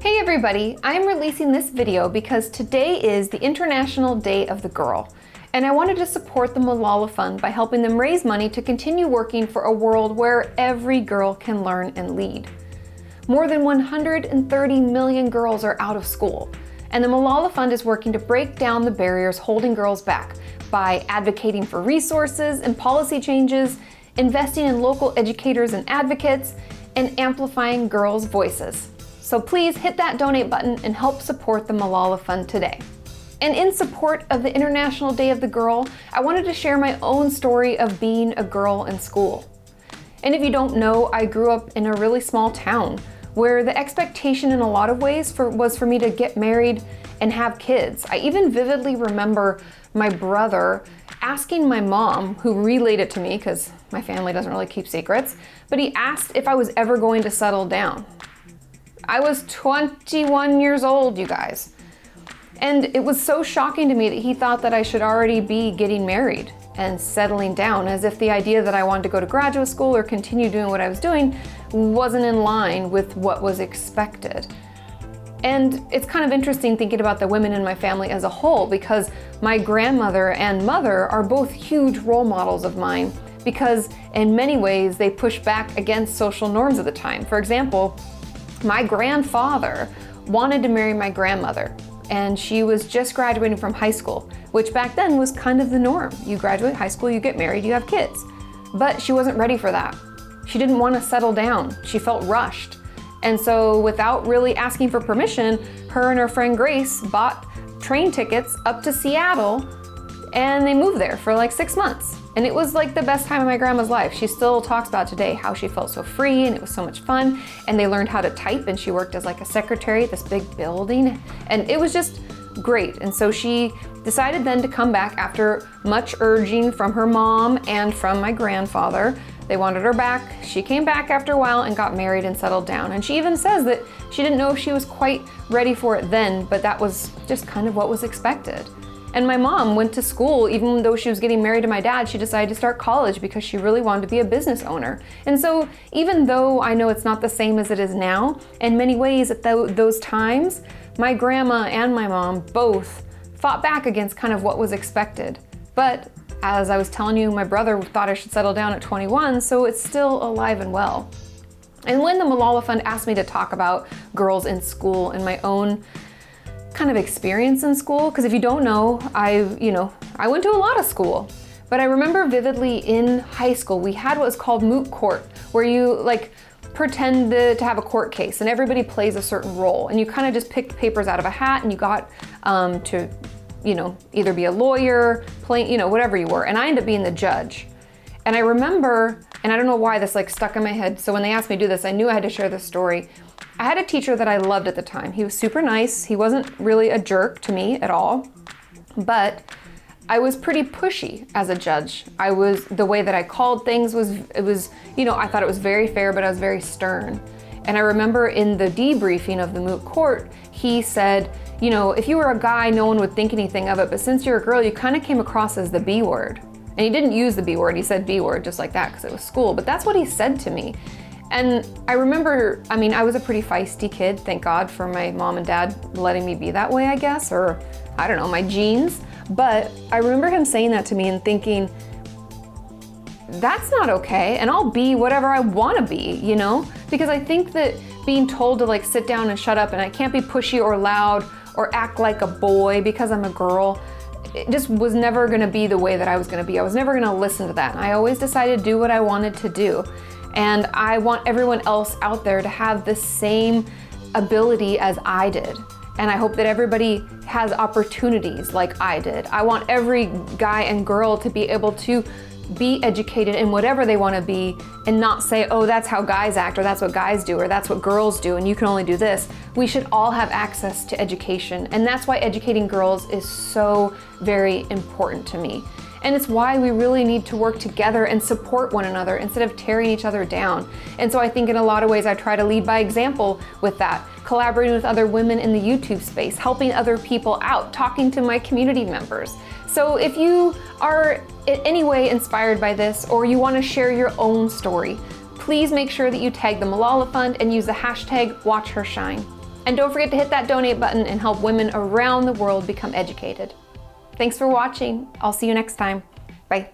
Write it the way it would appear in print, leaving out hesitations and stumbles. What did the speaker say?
Hey everybody, I'm releasing this video because today is the International Day of the Girl, and I wanted to support the Malala Fund by helping them raise money to continue working for a world where every girl can learn and lead. More than 130 million girls are out of school, and the Malala Fund is working to break down the barriers holding girls back by advocating for resources and policy changes, investing in local educators and advocates, and amplifying girls' voices. So please hit that donate button and help support the Malala Fund today. And in support of the International Day of the Girl, I wanted to share my own story of being a girl in school. And if you don't know, I grew up in a really small town where the expectation in a lot of ways was for me to get married and have kids. I even vividly remember my brother asking my mom, who relayed it to me because my family doesn't really keep secrets, but he asked if I was ever going to settle down. I was 21 years old, you guys. And it was so shocking to me that he thought that I should already be getting married and settling down, as if the idea that I wanted to go to graduate school or continue doing what I was doing wasn't in line with what was expected. And it's kind of interesting thinking about the women in my family as a whole, because my grandmother and mother are both huge role models of mine, because in many ways they push back against social norms at the time. For example, my grandfather wanted to marry my grandmother, and she was just graduating from high school, which back then was kind of the norm. You graduate high school, you get married, you have kids. But she wasn't ready for that. She didn't want to settle down. She felt rushed. And so without really asking for permission, her and her friend Grace bought train tickets up to Seattle, and they moved there for like 6 months. And it was like the best time of my grandma's life. She still talks about today how she felt so free and it was so much fun. And they learned how to type, and she worked as like a secretary at this big building. And it was just great. And so she decided then to come back after much urging from her mom and from my grandfather. They wanted her back. She came back after a while and got married and settled down. And she even says that she didn't know if she was quite ready for it then, but that was just kind of what was expected. And my mom went to school. Even though she was getting married to my dad, she decided to start college because she really wanted to be a business owner. And so even though I know it's not the same as it is now, in many ways at those times, my grandma and my mom both fought back against kind of what was expected. But as I was telling you, my brother thought I should settle down at 21, so it's still alive and well. And when the Malala Fund asked me to talk about girls in school and my own kind of experience in school, because if you don't know, I went to a lot of school, but I remember vividly in high school we had what was called moot court, where you like pretend to have a court case and everybody plays a certain role, and you kind of just picked papers out of a hat and you got to either be a lawyer, play, whatever you were, and I ended up being the judge. And I remember, and I don't know why this like stuck in my head, so when they asked me to do this, I knew I had to share this story. I had a teacher that I loved at the time. He was super nice. He wasn't really a jerk to me at all, but I was pretty pushy as a judge. The way that I called things was I thought it was very fair, but I was very stern. And I remember in the debriefing of the moot court, he said, if you were a guy, no one would think anything of it, but since you're a girl, you kind of came across as the B word. And he didn't use the B word, he said B word just like that because it was school, but that's what he said to me. And I remember, I was a pretty feisty kid, thank God for my mom and dad letting me be that way, I guess, or I don't know, my genes. But I remember him saying that to me and thinking, that's not okay, and I'll be whatever I want to be, Because I think that being told to like sit down and shut up and I can't be pushy or loud or act like a boy because I'm a girl, it just was never going to be the way that I was going to be. I was never going to listen to that. And I always decided to do what I wanted to do. And I want everyone else out there to have the same ability as I did. And I hope that everybody has opportunities like I did. I want every guy and girl to be able to be educated in whatever they want to be and not say, oh, that's how guys act, or that's what guys do, or that's what girls do, and you can only do this. We should all have access to education. And that's why educating girls is so very important to me. And it's why we really need to work together and support one another instead of tearing each other down. And so I think in a lot of ways I try to lead by example with that, collaborating with other women in the YouTube space, helping other people out, talking to my community members. So if you are in any way inspired by this, or you want to share your own story, please make sure that you tag the Malala Fund and use the hashtag #WatchHerShine. And don't forget to hit that donate button and help women around the world become educated. Thanks for watching. I'll see you next time. Bye.